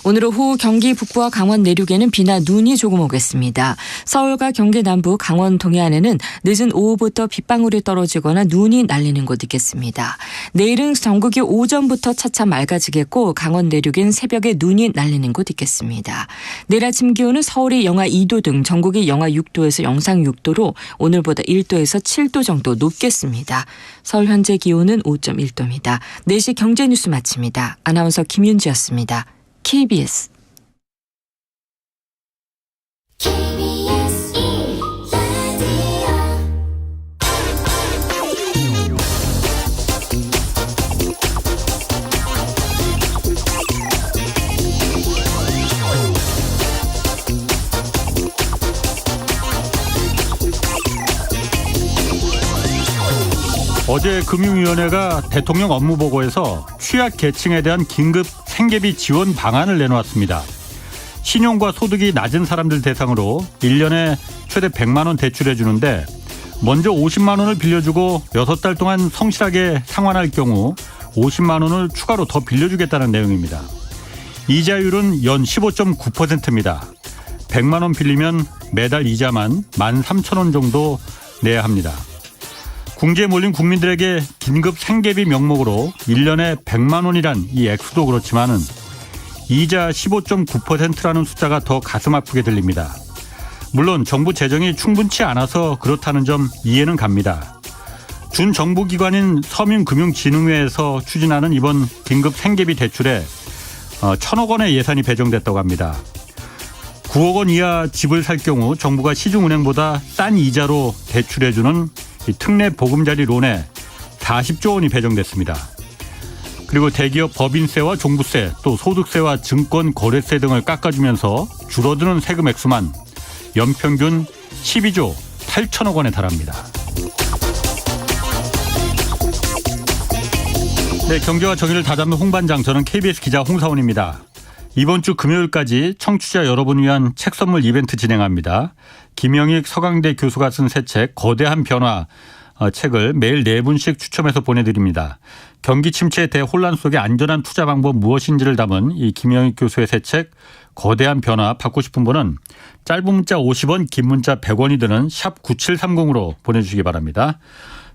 오늘 오후 경기 북부와 강원 내륙에는 비나 눈이 조금 오겠습니다. 서울과 경기 남부, 강원 동해안에는 늦은 오후부터 빗방울이 떨어지거나 눈이 날리는 곳 있겠습니다. 내일은 전국이 오전부터 차차 맑아지겠고 강원 내륙엔 새벽에 눈이 날리는 곳 있겠습니다. 내일 아침 기온은 서울이 영하 2도 등 전국이 영하 6도에서 영상 6도로 오늘보다 1도에서 7도 정도 높겠습니다. 서울 현재 기온은 5.1도입니다. 4시 경제뉴스 마칩니다. 아나운서 김윤지였습니다. KBS 어제 금융위원회가 대통령 업무보고에서 취약계층에 대한 긴급 생계비 지원 방안을 내놓았습니다. 신용과 소득이 낮은 사람들 대상으로 1년에 최대 100만 원 대출해 주는데 먼저 50만 원을 빌려주고 6달 동안 성실하게 상환할 경우 50만 원을 추가로 더 빌려주겠다는 내용입니다. 이자율은 연 15.9%입니다. 100만 원 빌리면 매달 이자만 13,000원 정도 내야 합니다. 궁지에 몰린 국민들에게 긴급 생계비 명목으로 1년에 100만 원이란 이 액수도 그렇지만은 이자 15.9%라는 숫자가 더 가슴 아프게 들립니다. 물론 정부 재정이 충분치 않아서 그렇다는 점 이해는 갑니다. 준정부기관인 서민금융진흥회에서 추진하는 이번 긴급 생계비 대출에 1,000억 원의 예산이 배정됐다고 합니다. 9억 원 이하 집을 살 경우 정부가 시중은행보다 싼 이자로 대출해주는 이 특례 보금자리 론에 40조 원이 배정됐습니다. 그리고 대기업 법인세와 종부세 또 소득세와 증권거래세 등을 깎아주면서 줄어드는 세금 액수만 연평균 12조 8천억 원에 달합니다. 네, 경제와 정의를 다잡는 홍반장, 저는 KBS 기자 홍사원입니다. 이번 주 금요일까지 청취자 여러분 위한 책 선물 이벤트 진행합니다. 김영익 서강대 교수가 쓴 새 책 거대한 변화 책을 매일 4분씩 추첨해서 보내드립니다. 경기 침체의 대혼란 속의 안전한 투자 방법 무엇인지를 담은 이 김영익 교수의 새 책 거대한 변화 받고 싶은 분은 짧은 문자 50원, 긴 문자 100원이 드는 샵 9730으로 보내주시기 바랍니다.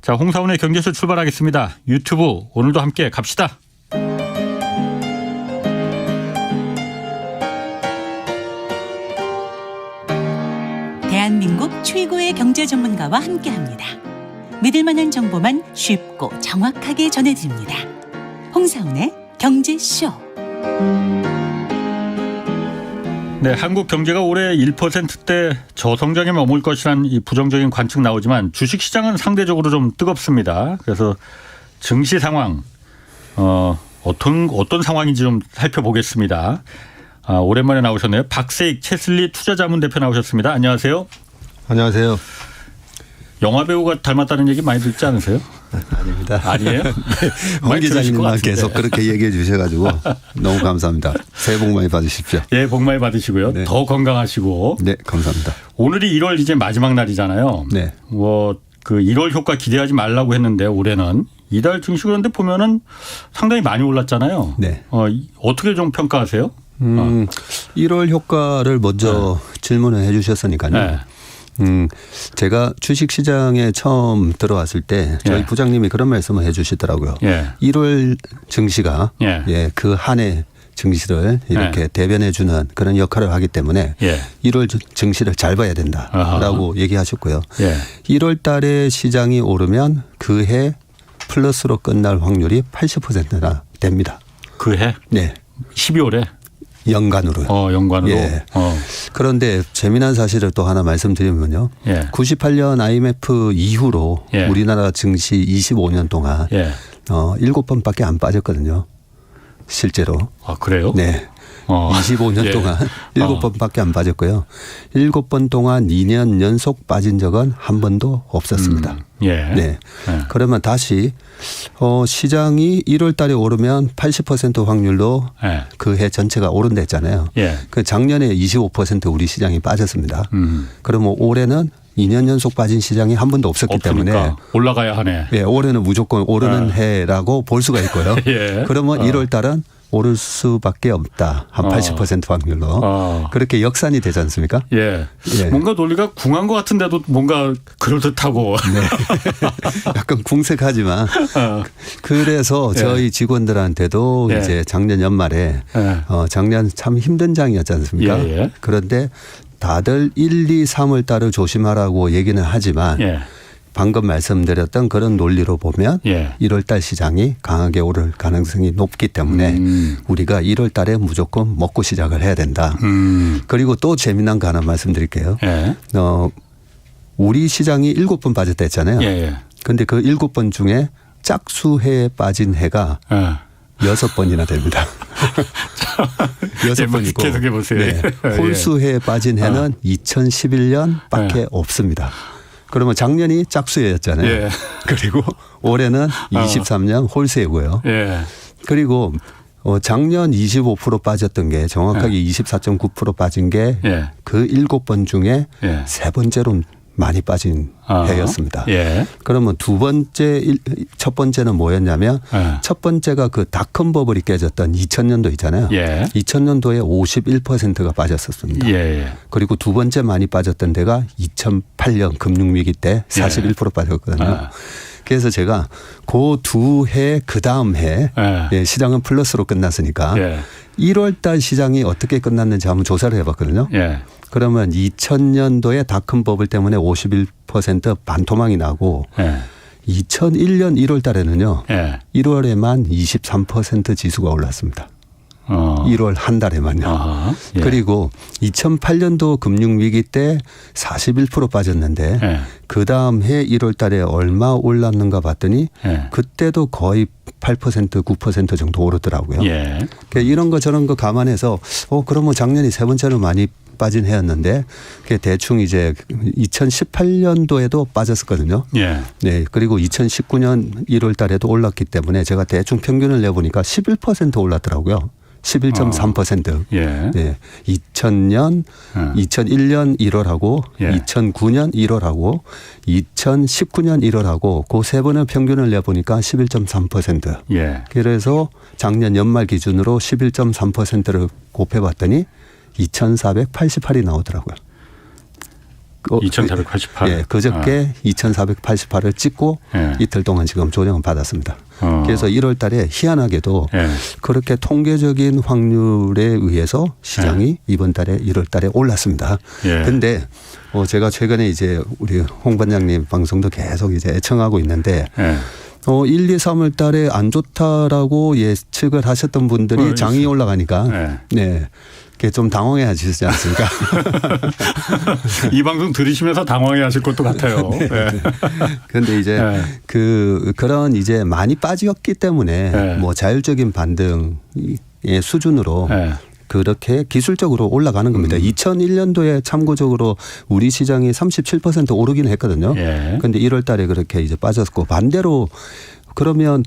자, 홍사원의 경제쇼 출발하겠습니다. 유튜브 오늘도 함께 갑시다. 대한민국 최고의 경제 전문가와 함께합니다. 믿을 만한 정보만 쉽고 정확하게 전해드립니다. 홍사훈의 경제쇼. 네, 한국 경제가 올해 1%대 저성장에 머물 것이라는 이 부정적인 관측 나오지만 주식시장은 상대적으로 좀 뜨겁습니다. 그래서 증시 상황 어떤 상황인지 좀 살펴보겠습니다. 오랜만에 나오셨네요. 박세익 채슬리 투자자문 대표 나오셨습니다. 안녕하세요. 안녕하세요. 영화배우가 닮았다는 얘기 많이 듣지 않으세요? 아닙니다. 아니에요? 네. 홍 기자님만 계속 그렇게 얘기해 주셔가지고 너무 감사합니다. 새해 복 많이 받으십시오. 예, 복 많이 받으시고요. 네. 더 건강하시고. 네, 감사합니다. 오늘이 1월 이제 마지막 날이잖아요. 네. 그 1월 효과 기대하지 말라고 했는데 올해는 이달 증시 그런데 보면은 상당히 많이 올랐잖아요. 네. 어떻게 좀 평가하세요? 1월 효과를 먼저 질문을 해 주셨으니까요. 네. 제가 주식시장에 처음 들어왔을 때 저희 부장님이 그런 말씀을 해 주시더라고요. 1월 증시가 그 한 해 증시를 이렇게 대변해 주는 그런 역할을 하기 때문에 1월 증시를 잘 봐야 된다라고 얘기하셨고요. 1월 달에 시장이 오르면 그 해 플러스로 끝날 확률이 80%나 됩니다. 그 해? 네. 12월에? 연간으로요. 연간으로. 예. 그런데 재미난 사실을 또 하나 말씀드리면요. 98년 IMF 이후로 우리나라 증시 25년 동안 7번밖에 안 빠졌거든요. 실제로. 아, 그래요? 네. 25년 동안 7번밖에 안 빠졌고요. 7번 동안 2년 연속 빠진 적은 한 번도 없었습니다. 네. 그러면 다시 시장이 1월 달에 오르면 80% 확률로 그 해 전체가 오른다 했잖아요. 그 작년에 25% 우리 시장이 빠졌습니다. 그러면 올해는 2년 연속 빠진 시장이 한 번도 없었기 때문에 올라가야 하네. 올해는 무조건 오르는 해라고 볼 수가 있고요. 그러면 1월 달은 오를 수밖에 없다. 한 80% 확률로. 그렇게 역산이 되지 않습니까? 예. 뭔가 논리가 궁한 것 같은데도 뭔가 그럴듯하고. 네. 약간 궁색하지만 그래서 저희 직원들한테도 이제 작년 연말에 작년 참 힘든 장이었지 않습니까? 그런데 다들 1, 2, 3월 달을 조심하라고 얘기는 하지만 방금 말씀드렸던 그런 논리로 보면 1월 달 시장이 강하게 오를 가능성이 높기 때문에 우리가 1월 달에 무조건 먹고 시작을 해야 된다. 그리고 또 재미난 거 하나 말씀드릴게요. 우리 시장이 7번 빠졌다 했잖아요. 그런데 그 7번 중에 짝수해에 빠진 해가 6번이나 됩니다. 6번이고 계속해 보세요. 네. 홀수해에 빠진 해는 2011년밖에 없습니다. 그러면 작년이 짝수해였잖아요. 그리고 올해는 23년 홀수해고요. 그리고 작년 25% 빠졌던 게 정확하게 24.9% 빠진 게 그 7번 중에 세 번째로 많이 빠진 해였습니다. 그러면 첫 번째는 뭐였냐면 첫 번째가 그 닷컴 버블이 깨졌던 2000년도 있잖아요. 2000년도에 51%가 빠졌었습니다. 그리고 두 번째 많이 빠졌던 데가 2008년 금융위기 때 41% 빠졌거든요. 그래서 제가 그 두 해 그 다음 해 시장은 플러스로 끝났으니까 1월 달 시장이 어떻게 끝났는지 한번 조사를 해봤거든요. 그러면 2000년도에 닷컴 버블 때문에 51% 반토막이 나고 2001년 1월 달에는요. 1월에만 23% 지수가 올랐습니다. 1월 한 달에만요. 그리고 2008년도 금융위기 때 41% 빠졌는데 그다음 해 1월 달에 얼마 올랐는가 봤더니 그때도 거의 8% 9% 정도 오르더라고요. 그러니까 이런 거 저런 거 감안해서 그러면 작년이 세 번째로 많이 빠진 해였는데 그게 대충 이제 2018년도에도 빠졌었거든요. 네. 그리고 2019년 1월 달에도 올랐기 때문에 제가 대충 평균을 내보니까 11% 올랐더라고요. 11.3%. 네. 2000년, 2001년 1월하고 2009년 1월하고 2019년 1월하고 그 세 번의 평균을 내보니까 11.3%. 그래서 작년 연말 기준으로 11.3%를 곱해봤더니 2488이 나오더라고요. 2488. 예, 그저께 2488을 찍고 이틀 동안 지금 조정을 받았습니다. 그래서 1월 달에 희한하게도 그렇게 통계적인 확률에 의해서 시장이 이번 달에 1월 달에 올랐습니다. 그런데 제가 최근에 이제 우리 홍 반장님 방송도 계속 이제 애청하고 있는데 1, 2, 3월 달에 안 좋다라고 예측을 하셨던 분들이 장이 올라가니까 그게 좀 당황해 하시지 않습니까? 이 방송 들으시면서 당황해 하실 것도 같아요. 그런데 이제 그런 이제 많이 빠졌기 때문에 뭐 자율적인 반등의 수준으로 그렇게 기술적으로 올라가는 겁니다. 2001년도에 참고적으로 우리 시장이 37% 오르긴 했거든요. 그런데 1월 달에 그렇게 이제 빠졌고 반대로 그러면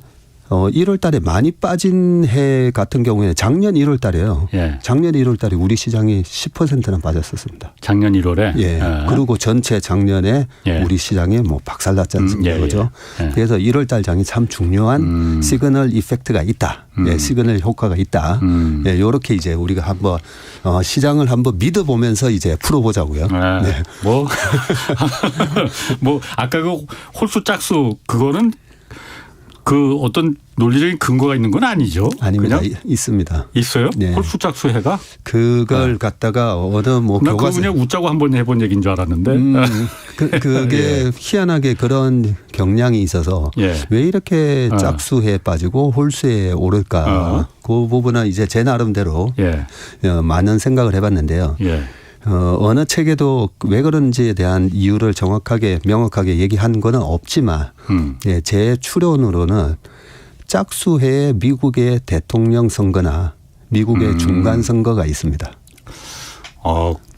1월 달에 많이 빠진 해 같은 경우에 작년 1월 달에요. 작년 1월 달에 우리 시장이 10%는 빠졌었습니다. 작년 1월에? 그리고 전체 작년에 우리 시장이 뭐 박살났지 않습니까? 그죠? 그래서 1월 달 장이 참 중요한 시그널 이펙트가 있다. 시그널 효과가 있다. 이렇게 이제 우리가 한번 시장을 한번 믿어보면서 이제 풀어보자고요. 뭐 아까 그 홀수 짝수 그거는 그 어떤 논리적인 근거가 있는 건 아니죠? 아닙니다. 있습니다. 있어요? 홀수 짝수 해가? 그걸 갖다가 어느 뭐 난 그거 그냥 웃자고 한번 해본 얘기인 줄 알았는데. 그게 희한하게 그런 경향이 있어서 왜 이렇게 짝수해에 빠지고 홀수해에 오를까. 그 부분은 이제 제 나름대로 많은 생각을 해봤는데요. 어느 책에도 왜 그런지에 대한 이유를 정확하게 명확하게 얘기한 거는 없지만 제 추론으로는 짝수해에 미국의 대통령 선거나 미국의 중간 선거가 있습니다.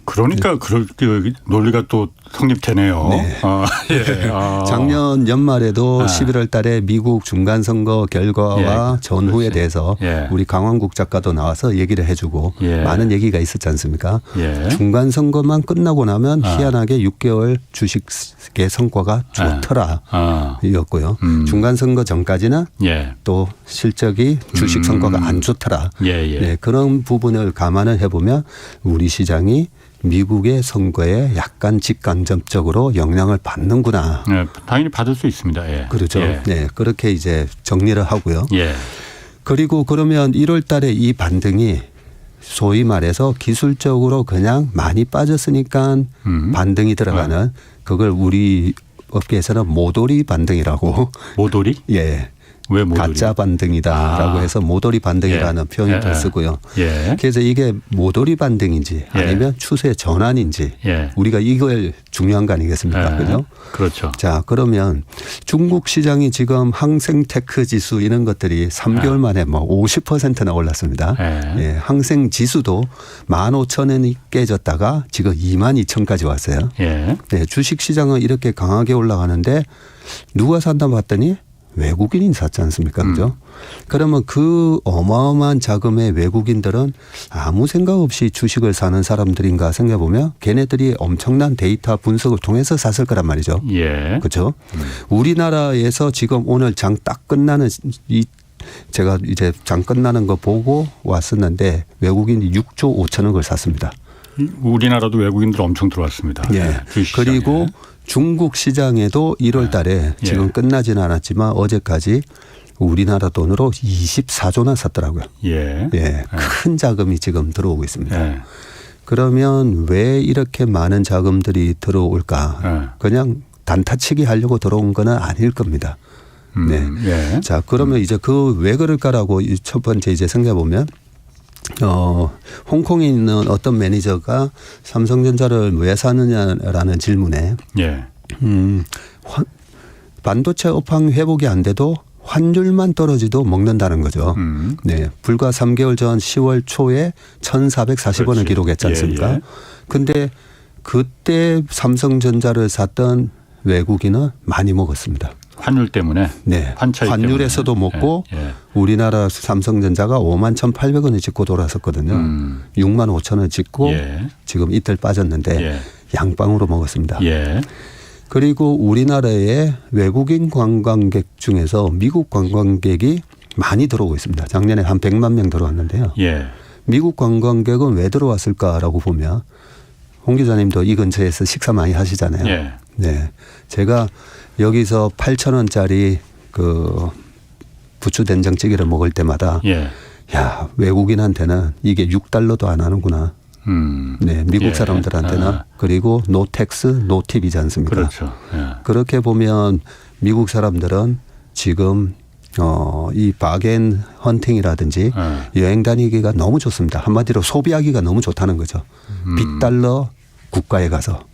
그러니까 그렇게 논리가 또 성립되네요. 네. 예. 작년 연말에도 11월 달에 미국 중간선거 결과와 예. 전후에 그렇지. 대해서 예. 우리 강wan국 작가도 나와서 얘기를 해주고 예. 많은 얘기가 있었지 않습니까? 예. 중간선거만 끝나고 나면 희한하게 6개월 주식의 성과가 좋더라 이었고요. 중간선거 전까지는 예. 또 실적이 주식 성과가 안 좋더라. 예. 네, 그런 부분을 감안을 해보면 우리 시장이 미국의 선거에 약간 직간접적으로 영향을 받는구나. 네, 당연히 받을 수 있습니다. 예. 그렇죠. 예. 네, 그렇게 이제 정리를 하고요. 예. 그리고 그러면 1월 달에 이 반등이 소위 말해서 기술적으로 그냥 많이 빠졌으니까 반등이 들어가는 그걸 우리 업계에서는 모도리 반등이라고. 모도리? 예. 왜 모도리? 가짜 반등이다라고 해서 모도리 반등이라는 예. 표현도 예. 쓰고요. 예. 그래서 이게 모도리 반등인지 아니면 추세 전환인지 예. 우리가 이걸 중요한 거 아니겠습니까? 그죠? 그렇죠. 자, 그러면 중국 시장이 지금 항생테크 지수 이런 것들이 3개월 만에 뭐 50%나 올랐습니다. 예, 항생 지수도 15,000원이 깨졌다가 지금 22,000까지 왔어요. 예. 네, 주식 시장은 이렇게 강하게 올라가는데 누가 산다 봤더니 외국인이 샀지 않습니까? 그죠? 그러면 그 어마어마한 자금의 외국인들은 아무 생각 없이 주식을 사는 사람들인가 생각해 보면 걔네들이 엄청난 데이터 분석을 통해서 샀을 거란 말이죠. 예. 그렇죠? 우리나라에서 지금 오늘 장 딱 끝나는 제가 이제 장 끝나는 거 보고 왔었는데 외국인이 6조 5천억을 샀습니다. 우리나라도 외국인들 엄청 들어왔습니다. 예. 그리고 중국 시장에도 1월 달에 지금 끝나지는 않았지만 어제까지 우리나라 돈으로 24조나 샀더라고요. 예. 예. 큰 자금이 지금 들어오고 있습니다. 예. 그러면 왜 이렇게 많은 자금들이 들어올까? 그냥 단타치기 하려고 들어온 건 아닐 겁니다. 네. 예. 자, 그러면 이제 그 왜 그럴까라고 첫 번째 이제 생각해 보면 홍콩에 있는 어떤 매니저가 삼성전자를 왜 사느냐라는 질문에 예. 반도체 업황 회복이 안 돼도 환율만 떨어지도 먹는다는 거죠. 네. 불과 3개월 전 10월 초에 1,440원을 기록했지 않습니까? 예. 근데 그때 삼성전자를 샀던 외국인은 많이 먹었습니다. 환율 때문에. 네. 때문에. 환율에서도 먹고 우리나라 삼성전자가 51,800원을 찍고 돌아섰거든요. 65,000원 찍고 지금 이틀 빠졌는데 양방으로 먹었습니다. 예. 그리고 우리나라의 외국인 관광객 중에서 미국 관광객이 많이 들어오고 있습니다. 작년에 한 100만 명 들어왔는데요. 예. 미국 관광객은 왜 들어왔을까라고 보면 홍 기자님도 이 근처에서 식사 많이 하시잖아요. 예. 네. 제가 여기서 8,000원짜리 그 부추 된장찌개를 먹을 때마다 야, 외국인한테는 이게 6달러도 안 하는구나. 네, 미국 사람들한테는 그리고 노텍스, 노팁이지 않습니까? 그렇죠. 그렇게 보면 미국 사람들은 지금 이 바겐 헌팅이라든지 여행 다니기가 너무 좋습니다. 한마디로 소비하기가 너무 좋다는 거죠. 빅달러 국가에 가서.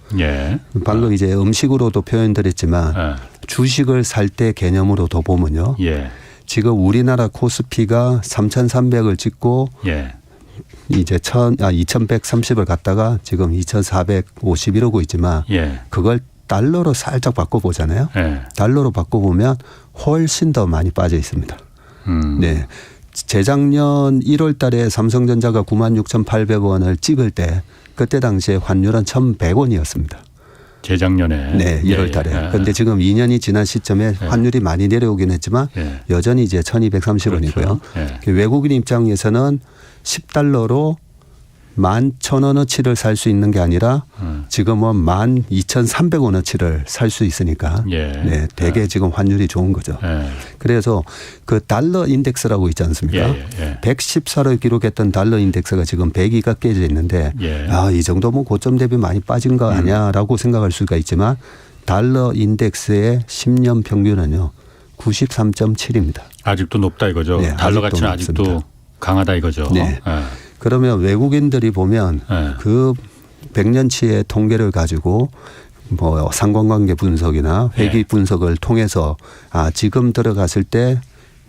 방금 이제 음식으로도 표현드렸지만 주식을 살 때 개념으로도 보면요. 지금 우리나라 코스피가 3,300을 찍고 이제 2,130을 갔다가 지금 2,450 이러고 있지만 그걸 달러로 살짝 바꿔보잖아요. 달러로 바꿔보면 훨씬 더 많이 빠져 있습니다. 네. 재작년 1월 달에 삼성전자가 96,800원을 찍을 때 그때 당시에 환율은 1,100원이었습니다. 재작년에. 네, 1월 달에. 그런데 지금 2년이 지난 시점에 환율이 많이 내려오긴 했지만 여전히 이제 1,230원이고요. 그렇죠. 외국인 입장에서는 10달러로 11,000원어치를 살 수 있는 게 아니라 지금은 12,300원어치를 살 수 있으니까 네, 되게 지금 환율이 좋은 거죠. 그래서 그 달러 인덱스라고 있지 않습니까? 114를 기록했던 달러 인덱스가 지금 102가 깨져 있는데 아, 이 정도면 고점 대비 많이 빠진 거 아니야라고 생각할 수가 있지만 달러 인덱스의 10년 평균은요 93.7입니다. 아직도 높다 이거죠. 네, 달러 가치는 아직도 강하다 이거죠. 네. 그러면 외국인들이 보면 그 100년치의 통계를 가지고 뭐 상관관계 분석이나 회계 분석을 통해서 아, 지금 들어갔을 때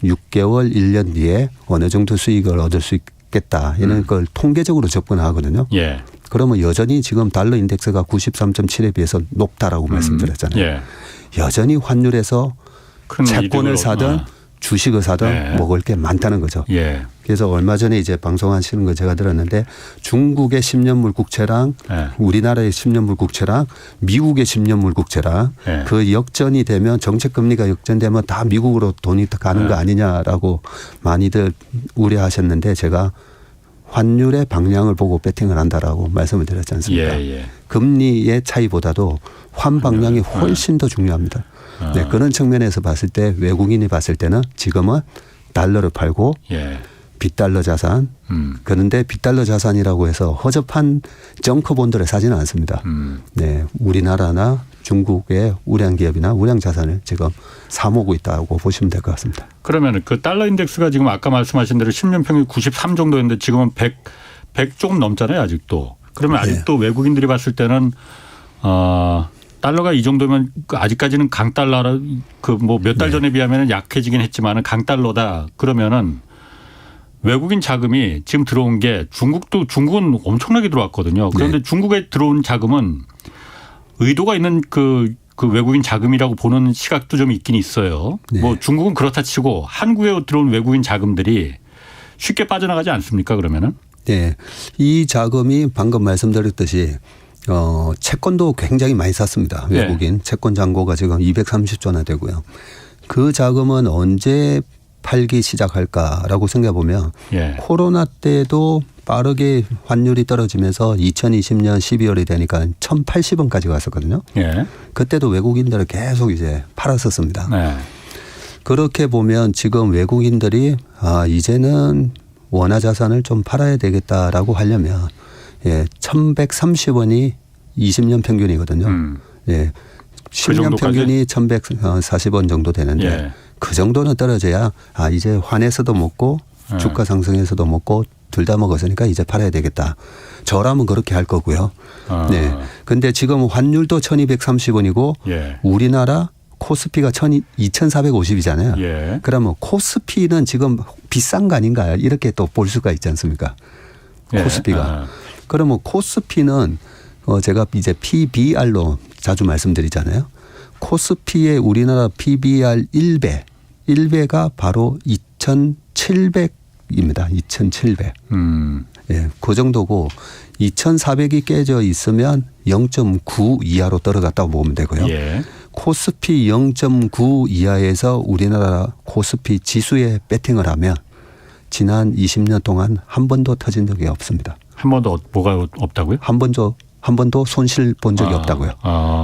6개월, 1년 뒤에 어느 정도 수익을 얻을 수 있겠다. 이런 걸 통계적으로 접근하거든요. 그러면 여전히 지금 달러 인덱스가 93.7에 비해서 높다라고 말씀드렸잖아요. 예. 여전히 환율에서 채권을 사든 주식을 사든 네. 먹을 게 많다는 거죠. 예. 그래서 얼마 전에 이제 방송하시는 거 제가 들었는데 중국의 10년물 국채랑 우리나라의 10년물 국채랑 미국의 10년물 국채랑 그 역전이 되면 정책금리가 역전되면 다 미국으로 돈이 가는 거 아니냐라고 많이들 우려하셨는데 제가 환율의 방향을 보고 배팅을 한다라고 말씀을 드렸지 않습니까? 금리의 차이보다도 환 방향이 훨씬 더 중요합니다. 네, 그런 측면에서 봤을 때 외국인이 봤을 때는 지금은 달러를 팔고 빗달러 자산 그런데 빗달러 자산이라고 해서 허접한 정크본드를 사지는 않습니다. 네, 우리나라나 중국의 우량 기업이나 우량 자산을 지금 사모고 있다고 보시면 될 것 같습니다. 그러면 그 달러 인덱스가 지금 아까 말씀하신 대로 10년 평균 93 정도였는데 지금은 100 조금 넘잖아요, 아직도. 그러면 아직도 외국인들이 봤을 때는 달러가 이 정도면 아직까지는 강달러라 그 뭐 몇 달 전에 비하면 약해지긴 했지만은 강달러다 그러면은 외국인 자금이 지금 들어온 게 중국은 엄청나게 들어왔거든요. 그런데 중국에 들어온 자금은 의도가 있는 그 외국인 자금이라고 보는 시각도 좀 있긴 있어요. 뭐 중국은 그렇다 치고 한국에 들어온 외국인 자금들이 쉽게 빠져나가지 않습니까? 그러면은? 네. 이 자금이 방금 말씀드렸듯이 채권도 굉장히 많이 샀습니다. 외국인 채권 잔고가 지금 230조나 되고요. 그 자금은 언제 팔기 시작할까라고 생각해 보면 코로나 때도 빠르게 환율이 떨어지면서 2020년 12월이 되니까 1,080원까지 갔었거든요. 그때도 외국인들은 계속 이제 팔았었습니다. 그렇게 보면 지금 외국인들이 이제는 원화 자산을 좀 팔아야 되겠다라고 하려면 1,130원이 20년 평균이거든요. 10년 평균이 1,140원 정도 되는데 그 정도는 떨어져야 이제 환에서도 먹고 주가 상승에서도 먹고 둘 다 먹었으니까 이제 팔아야 되겠다. 저라면 그렇게 할 거고요. 네. 근데 지금 환율도 1,230원이고 우리나라 코스피가 2,450이잖아요. 그러면 코스피는 지금 비싼 거 아닌가 이렇게 또 볼 수가 있지 않습니까? 코스피가. 그러면 코스피는 제가 이제 PBR로 자주 말씀드리잖아요. 코스피의 우리나라 PBR 1배가 바로 2,700입니다. 2,700. 그 정도고 2,400이 깨져 있으면 0.9 이하로 떨어졌다고 보면 되고요. 코스피 0.9 이하에서 우리나라 코스피 지수에 배팅을 하면 지난 20년 동안 한 번도 터진 적이 없습니다. 한 번도 뭐가 없다고요? 한 번도 손실 본 적이 없다고요.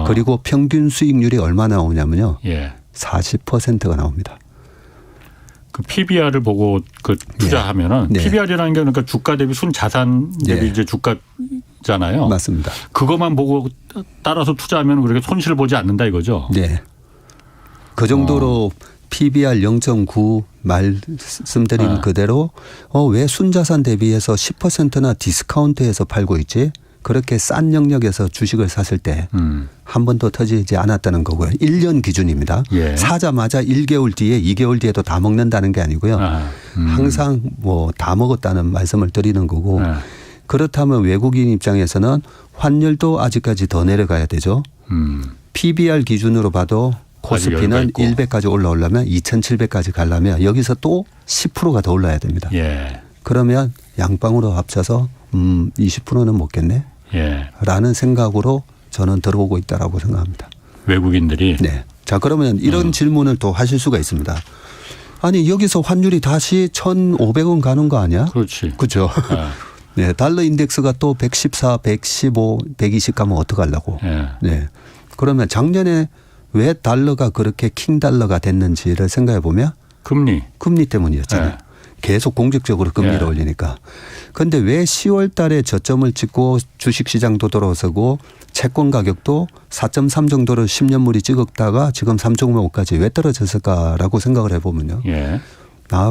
그리고 평균 수익률이 얼마 나오냐면요. 40%가 나옵니다. 그 PBR을 보고 투자하면은 PBR이라는 게 그러니까 주가 대비 순자산 대비 이제 주가잖아요. 맞습니다. 그것만 보고 따라서 투자하면 그렇게 손실을 보지 않는다 이거죠. 네. 그 정도로 PBR 0.9 말씀드린 그대로 왜 순자산 대비해서 10%나 디스카운트해서 팔고 있지? 그렇게 싼 영역에서 주식을 샀을 때 한 번도 터지지 않았다는 거고요. 1년 기준입니다. 사자마자 1개월 뒤에 2개월 뒤에도 다 먹는다는 게 아니고요. 항상 뭐 다 먹었다는 말씀을 드리는 거고 그렇다면 외국인 입장에서는 환율도 아직까지 더 내려가야 되죠. PBR 기준으로 봐도 코스피는 100까지 올라오려면 2,700까지 가려면 여기서 또 10%가 더 올라야 됩니다. 그러면 양방으로 합쳐서 20%는 먹겠네. 라는 생각으로 저는 들어오고 있다라고 생각합니다. 외국인들이? 네. 자, 그러면 이런 질문을 또 하실 수가 있습니다. 아니, 여기서 환율이 다시 1,500원 가는 거 아니야? 그렇지. 그렇죠. 네. 달러 인덱스가 또 114, 115, 120 가면 어떡하려고. 네. 그러면 작년에 왜 달러가 그렇게 킹 달러가 됐는지를 생각해 보면 금리 때문이었잖아요. 계속 공격적으로 금리를 올리니까. 그런데 왜 10월 달에 저점을 찍고 주식시장도 돌아서고 채권 가격도 4.3 정도를 10년물이 찍었다가 지금 3.5까지 왜 떨어졌을까라고 생각을 해보면요.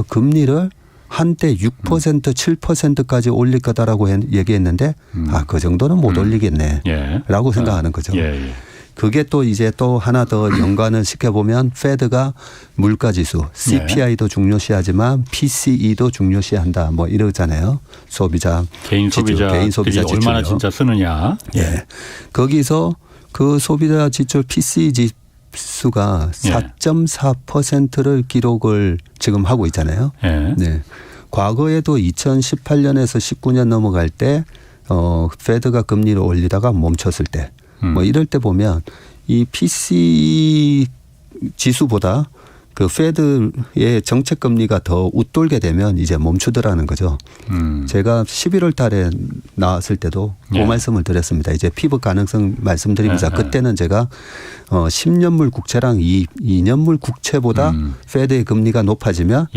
금리를 한때 6% 7%까지 올릴 거다라고 얘기했는데 그 정도는 못 올리겠네 라고 생각하는 거죠. 그게 또 이제 또 하나 더 연관을 시켜보면 페드가 물가지수 CPI도 중요시하지만 PCE도 중요시한다 뭐 이러잖아요. 소비자 개인 소비자들이 얼마나 진짜 쓰느냐. 예. 거기서 그 소비자 지출 PCE 지수가 4.4%를 기록을 지금 하고 있잖아요. 네. 과거에도 2018년에서 19년 넘어갈 때 페드가 금리를 올리다가 멈췄을 때 뭐 이럴 때 보면 이 PCE 지수보다 그 페드의 정책 금리가 더 웃돌게 되면 이제 멈추더라는 거죠. 제가 11월 달에 나왔을 때도 그 말씀을 드렸습니다. 이제 피벗 가능성 말씀드리면서 그때는 제가 10년물 국채랑 2년물 국채보다 페드의 금리가 높아지면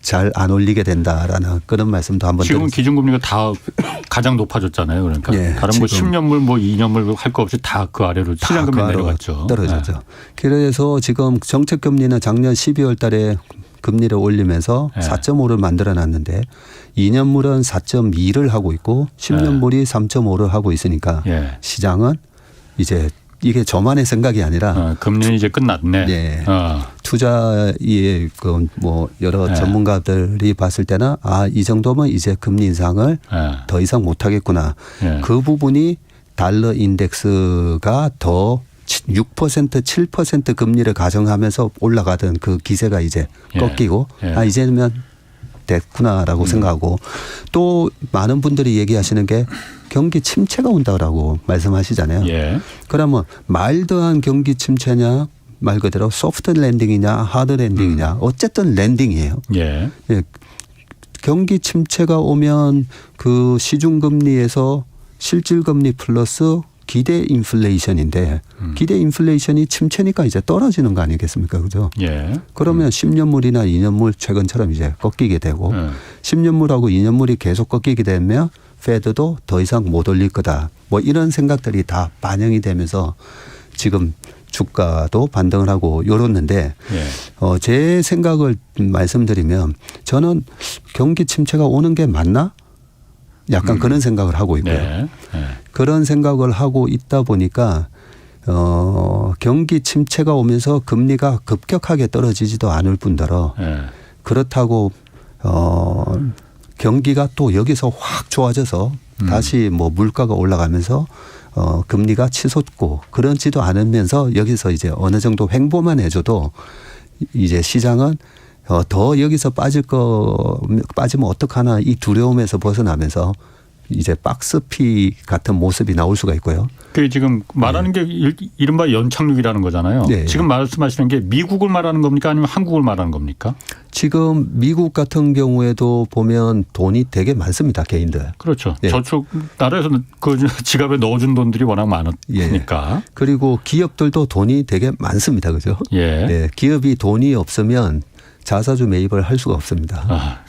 잘 안 올리게 된다라는 그런 말씀도 한번 지금 기준금리가 다 가장 높아졌잖아요. 그러니까 다른 뭐 10년물 뭐 2년물 할 거 없이 다 그 아래로 시장금리 내려갔죠. 떨어졌죠. 그래서 지금 정책금리는 작년 12월 달에 금리를 올리면서 4.5를 만들어놨는데 2년물은 4.2를 하고 있고 10년물이 3.5를 하고 있으니까 시장은 이제 이게 저만의 생각이 아니라 금리는 이제 끝났네. 네. 투자의 그 뭐 여러 전문가들이 봤을 때는 이 정도면 이제 금리 인상을 더 이상 못 하겠구나. 그 부분이 달러 인덱스가 더 6% 7% 금리를 가정하면서 올라가던 그 기세가 이제 꺾이고 이제는 됐구나라고 생각하고 또 많은 분들이 얘기하시는 게 경기 침체가 온다고 말씀하시잖아요. 그러면 마일드한 경기 침체냐 말 그대로 소프트 랜딩이냐 하드 랜딩이냐 어쨌든 랜딩이에요. 경기 침체가 오면 그 시중금리에서 실질금리 플러스 기대 인플레이션인데 기대 인플레이션이 침체니까 이제 떨어지는 거 아니겠습니까? 그죠? 그러면 10년물이나 2년물 최근처럼 이제 꺾이게 되고 10년물하고 2년물이 계속 꺾이게 되면 페드도 더 이상 못 올릴 거다. 뭐 이런 생각들이 다 반영이 되면서 지금 주가도 반등을 하고 이렇는데 제 생각을 말씀드리면 저는 경기 침체가 오는 게 맞나? 약간 그런 생각을 하고 있고요. 그런 생각을 하고 있다 보니까 경기 침체가 오면서 금리가 급격하게 떨어지지도 않을 뿐더러 그렇다고 경기가 또 여기서 확 좋아져서 다시 뭐 물가가 올라가면서 금리가 치솟고 그렇지도 않으면서 여기서 이제 어느 정도 횡보만 해줘도 이제 시장은 더 여기서 빠지면 어떡하나 이 두려움에서 벗어나면서 이제 박스피 같은 모습이 나올 수가 있고요. 그 지금 말하는 게 이른바 연착륙이라는 거잖아요. 지금 말씀하시는 게 미국을 말하는 겁니까 아니면 한국을 말하는 겁니까? 지금 미국 같은 경우에도 보면 돈이 되게 많습니다. 개인들. 그렇죠. 저쪽 나라에서 그 지갑에 넣어준 돈들이 워낙 많으니까. 그리고 기업들도 돈이 되게 많습니다. 그죠? 기업이 돈이 없으면 자사주 매입을 할 수가 없습니다.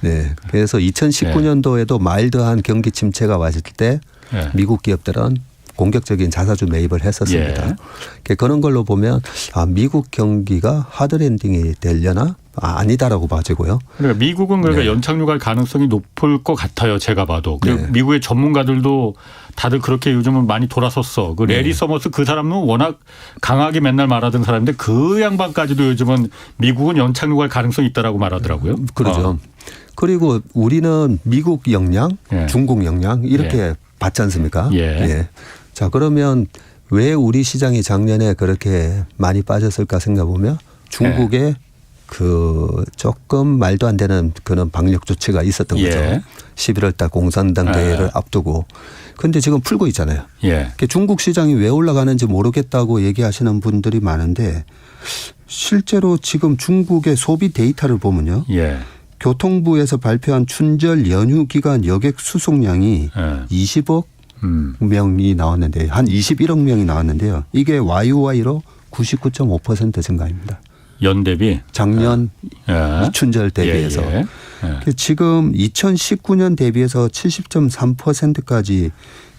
그래서 2019년도에도 마일드한 경기 침체가 왔을 때 미국 기업들은 공격적인 자사주 매입을 했었습니다. 그런 걸로 보면 미국 경기가 하드랜딩이 되려나? 아니다라고 봐지고요. 그러니까 미국은 연착륙할 가능성이 높을 것 같아요. 제가 봐도. 그리고 미국의 전문가들도 다들 그렇게 요즘은 많이 돌아섰어. 그 레리 서머스 그 사람은 워낙 강하게 맨날 말하던 사람인데 그 양반까지도 요즘은 미국은 연착륙할 가능성이 있다라고 말하더라고요. 그렇죠. 그리고 우리는 미국 영향, 중국 영향 이렇게 받지 않습니까? 자, 그러면 왜 우리 시장이 작년에 그렇게 많이 빠졌을까 생각해 보면 중국의 그 조금 말도 안 되는 그런 방역 조치가 있었던 거죠. 11월 달 공산당 대회를 앞두고. 그런데 지금 풀고 있잖아요. 중국 시장이 왜 올라가는지 모르겠다고 얘기하시는 분들이 많은데 실제로 지금 중국의 소비 데이터를 보면요. 교통부에서 발표한 춘절 연휴 기간 여객 수송량이 20억 명이 나왔는데 한 21억 명이 나왔는데요. 이게 YOY로 99.5% 증가입니다. 연 대비? 작년 춘절 대비해서. 지금 2019년 대비해서 70.3%까지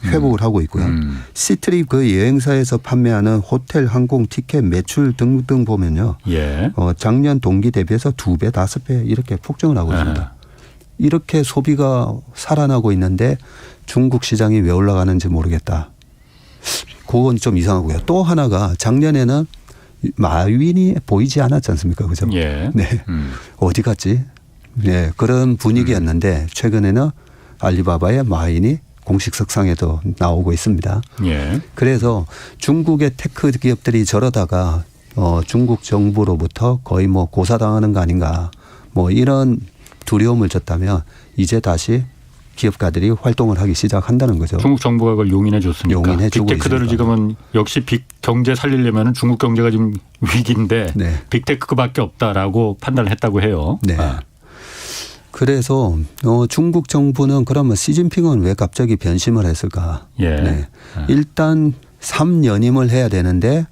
회복을 하고 있고요. 시트립 그 여행사에서 판매하는 호텔, 항공, 티켓, 매출 등등 보면요. 작년 동기 대비해서 2배, 5배 이렇게 폭증을 하고 있습니다. 이렇게 소비가 살아나고 있는데 중국 시장이 왜 올라가는지 모르겠다. 그건 좀 이상하고요. 또 하나가 작년에는 마윈이 보이지 않았지 않습니까? 그죠? 예. 네. 어디 갔지? 네. 그런 분위기였는데 최근에는 알리바바의 마윈이 공식 석상에도 나오고 있습니다. 예. 그래서 중국의 테크 기업들이 저러다가 중국 정부로부터 거의 뭐 고사당하는 거 아닌가 뭐 이런 두려움을 줬다면 이제 다시 기업가들이 활동을 하기 시작한다는 거죠. 중국 정부가 그걸 용인해 줬으니까. 용인해 주고 빅테크들을 있으니까. 지금은 역시 빅 경제 살리려면 중국 경제가 지금 위기인데 네. 빅테크밖에 없다라고 판단을 했다고 해요. 네. 그래서 중국 정부는 그러면 시진핑은 왜 갑자기 변심을 했을까? 예. 네. 일단 3연임을 해야 되는데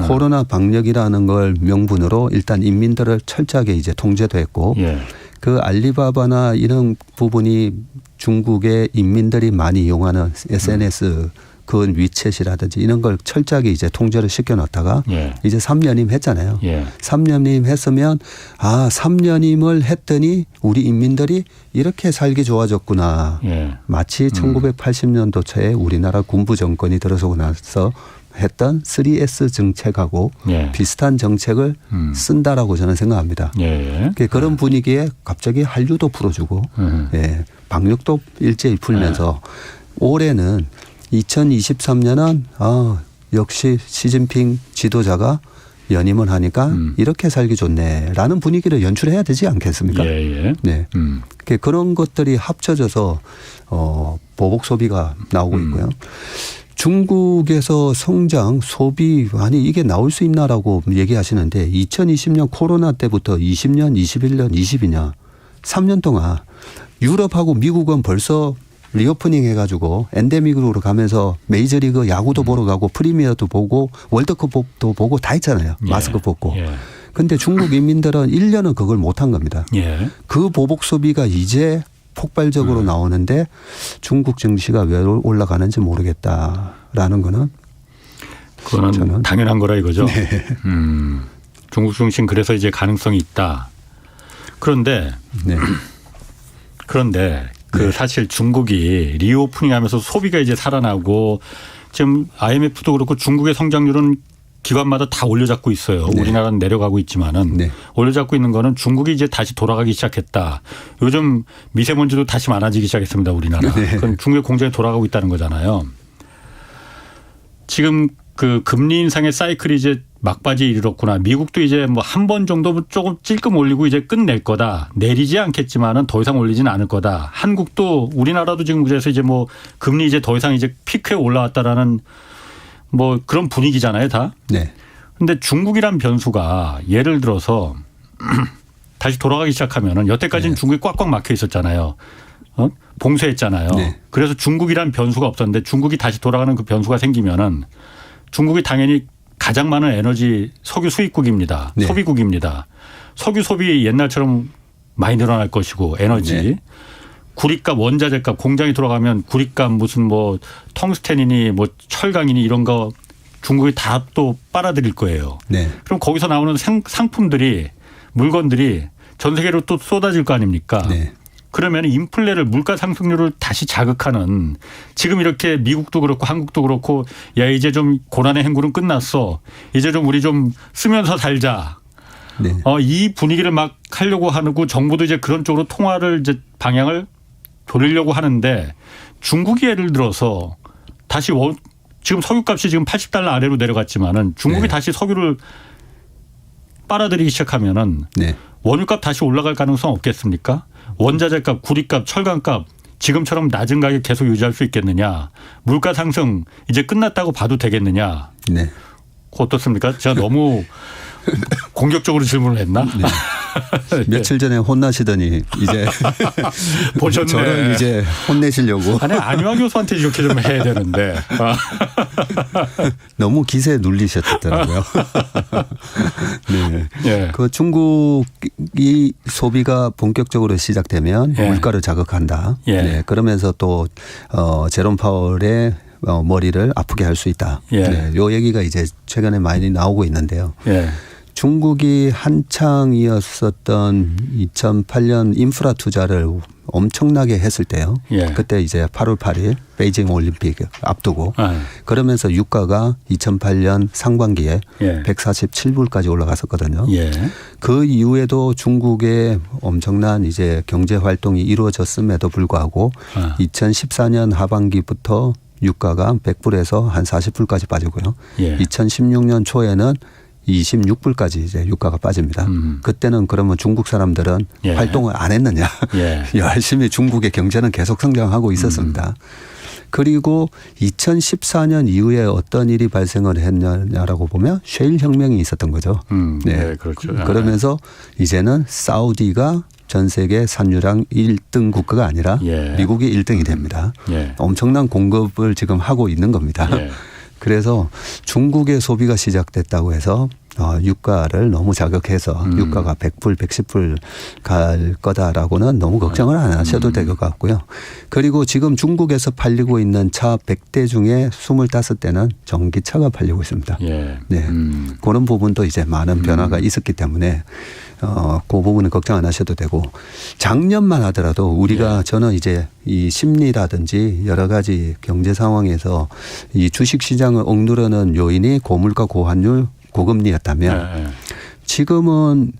코로나 방역이라는 걸 명분으로 일단 인민들을 철저하게 이제 통제도 했고 예. 그 알리바바나 이런 부분이 중국의 인민들이 많이 이용하는 SNS 그 위챗이라든지 이런 걸 철저하게 이제 통제를 시켜놨다가 예. 이제 3년임 했잖아요. 예. 3년임 했으면 3년임을 했더니 우리 인민들이 이렇게 살기 좋아졌구나. 예. 마치 1980년도 초에 우리나라 군부 정권이 들어서고 나서 했던 3S 정책하고 예. 비슷한 정책을 쓴다라고 저는 생각합니다. 예. 그런 분위기에 갑자기 한류도 풀어주고 예, 방역도 일제히 풀면서 올해는 2023년은 역시 시진핑 지도자가 연임을 하니까 이렇게 살기 좋네라는 분위기를 연출해야 되지 않겠습니까? 예. 네. 그런 것들이 합쳐져서 보복 소비가 나오고 있고요. 중국에서 성장, 소비 아니 이게 나올 수 있나라고 얘기하시는데 2020년 코로나 때부터 20년, 21년, 22년 3년 동안 유럽하고 미국은 벌써 리오프닝 해가지고 엔데믹으로 가면서 메이저리그 야구도 보러 가고 프리미어도 보고 월드컵도 보고 다 했잖아요. 마스크 벗고. 그런데 중국 인민들은 1년은 그걸 못한 겁니다. 예. 그 보복 소비가 이제 폭발적으로 나오는데 중국 증시가 왜 올라가는지 모르겠다라는 거는 그거는 저는 당연한 거라 이거죠. 네. 중국 중심 그래서 이제 가능성이 있다. 그런데 네. 그 사실 중국이 리오프닝하면서 소비가 이제 살아나고 지금 IMF도 그렇고 중국의 성장률은 기관마다 다 올려잡고 있어요. 네. 우리나라는 내려가고 있지만은 네. 올려잡고 있는 거는 중국이 이제 다시 돌아가기 시작했다. 요즘 미세먼지도 다시 많아지기 시작했습니다. 우리나라. 네. 그건 중국의 공장이 돌아가고 있다는 거잖아요. 지금 그 금리 인상의 사이클이 이제 막바지에 이르렀구나. 미국도 이제 뭐 한 번 정도 조금 찔끔 올리고 이제 끝낼 거다. 내리지 않겠지만은 더 이상 올리지는 않을 거다. 한국도 우리나라도 지금 그래서 이제 뭐 금리 이제 더 이상 이제 피크에 올라왔다라는 뭐 그런 분위기잖아요, 다. 네. 근데 중국이란 변수가 예를 들어서 다시 돌아가기 시작하면은 여태까지는 중국이 꽉꽉 막혀 있었잖아요. 봉쇄했잖아요. 네. 그래서 중국이란 변수가 없었는데 중국이 다시 돌아가는 그 변수가 생기면은 중국이 당연히 가장 많은 에너지 석유 수입국입니다. 네. 소비국입니다. 석유 소비 옛날처럼 많이 늘어날 것이고 에너지. 네. 구리값, 원자재값, 공장이 돌아가면 구리값 무슨 뭐 텅스텐이니 뭐 철강이니 이런 거 중국이 다 또 빨아들일 거예요. 네. 그럼 거기서 나오는 상품들이 물건들이 전 세계로 또 쏟아질 거 아닙니까? 네. 그러면 인플레를 물가 상승률을 다시 자극하는 지금 이렇게 미국도 그렇고 한국도 그렇고 야 이제 좀 고난의 행군은 끝났어. 이제 좀 우리 좀 쓰면서 살자. 네. 이 분위기를 막 하려고 하고 정부도 이제 그런 쪽으로 통화를 이제 방향을 돌리려고 하는데 중국이 예를 들어서 다시 지금 석유값이 지금 $80 아래로 내려갔지만은 중국이 네. 다시 석유를 빨아들이기 시작하면은 네. 원유값 다시 올라갈 가능성 없겠습니까? 원자재값, 구리값, 철강값 지금처럼 낮은 가격 계속 유지할 수 있겠느냐? 물가 상승 이제 끝났다고 봐도 되겠느냐? 네. 어떻습니까? 제가 너무 공격적으로 질문을 했나? 네. 며칠 전에 혼나시더니 이제 보셨네. 저를 이제 혼내시려고. 아니 안유아 교수한테 이렇게 좀 해야 되는데 너무 기세에 눌리셨더라고요. 네. 예. 그 중국이 소비가 본격적으로 시작되면 예. 물가를 자극한다. 예. 네. 그러면서 또 제롬 파월의 머리를 아프게 할 수 있다. 예. 네. 요 얘기가 이제 최근에 많이 나오고 있는데요. 예. 중국이 한창이었었던 2008년 인프라 투자를 엄청나게 했을 때요. 예. 그때 이제 8월 8일 베이징 올림픽 앞두고 그러면서 유가가 2008년 상반기에 147불까지 올라갔었거든요. 예. 그 이후에도 중국의 엄청난 이제 경제 활동이 이루어졌음에도 불구하고 2014년 하반기부터 유가가 100불에서 한 40불까지 빠지고요. 2016년 초에는 26불까지 이제 유가가 빠집니다. 그때는 그러면 중국 사람들은 활동을 안 했느냐. 열심히 중국의 경제는 계속 성장하고 있었습니다. 그리고 2014년 이후에 어떤 일이 발생을 했냐라고 보면 셰일 혁명이 있었던 거죠. 네, 그렇죠. 그러면서 이제는 사우디가 전 세계 산유량 1등 국가가 아니라 미국이 1등이 됩니다. 엄청난 공급을 지금 하고 있는 겁니다. 그래서 중국의 소비가 시작됐다고 해서 유가를 너무 자극해서 유가가 100불, 110불 갈 거다라고는 너무 걱정을 안 하셔도 될 것 같고요. 그리고 지금 중국에서 팔리고 있는 차 100대 중에 25대는 전기차가 팔리고 있습니다. 네. 그런 부분도 이제 많은 변화가 있었기 때문에 그 부분은 걱정 안 하셔도 되고 작년만 하더라도 우리가 저는 이제 이 심리라든지 여러 가지 경제 상황에서 이 주식 시장을 억누르는 요인이 고물가 고환율 고금리였다면 지금은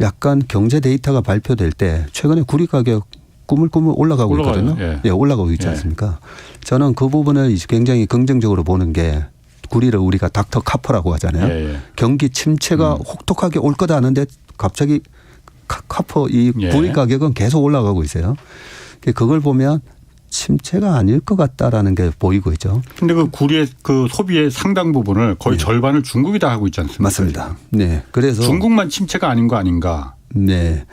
약간 경제 데이터가 발표될 때 최근에 구리 가격 꾸물꾸물 올라가고 있거든요. 올라가고 있지 않습니까? 저는 그 부분을 굉장히 긍정적으로 보는 게 구리를 우리가 닥터 카퍼라고 하잖아요. 경기 침체가 혹독하게 올 거다 하는데 갑자기 카퍼 이 구리 가격은 계속 올라가고 있어요. 그걸 보면 침체가 아닐 것 같다라는 게 보이고 있죠. 그런데 그 구리의 그 소비의 상당 부분을 거의 절반을 중국이 다 하고 있지 않습니까? 맞습니다. 네. 그래서 중국만 침체가 아닌 거 아닌가? 네.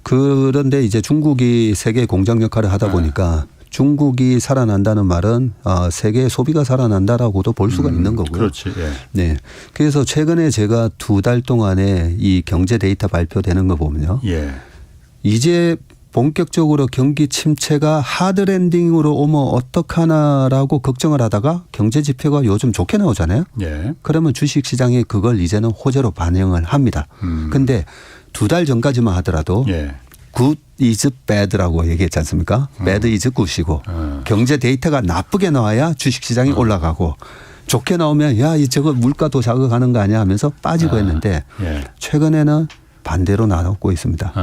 그런데 이제 중국이 세계 공장 역할을 하다 보니까 중국이 살아난다는 말은 세계 소비가 살아난다라고도 볼 수가 있는 거고요. 그렇지. 네. 그래서 최근에 제가 2달 동안에 이 경제 데이터 발표되는 거 보면요. 이제 본격적으로 경기 침체가 하드랜딩으로 오면 어떡하나라고 걱정을 하다가 경제 지표가 요즘 좋게 나오잖아요. 그러면 주식시장이 그걸 이제는 호재로 반영을 합니다. 근데 2달 전까지만 하더라도 good is bad라고 얘기했지 않습니까? bad is good이고 경제 데이터가 나쁘게 나와야 주식시장이 올라가고 좋게 나오면 야, 저거 물가도 자극하는 거 아니야 하면서 빠지고 했는데 최근에는 반대로 나오고 있습니다.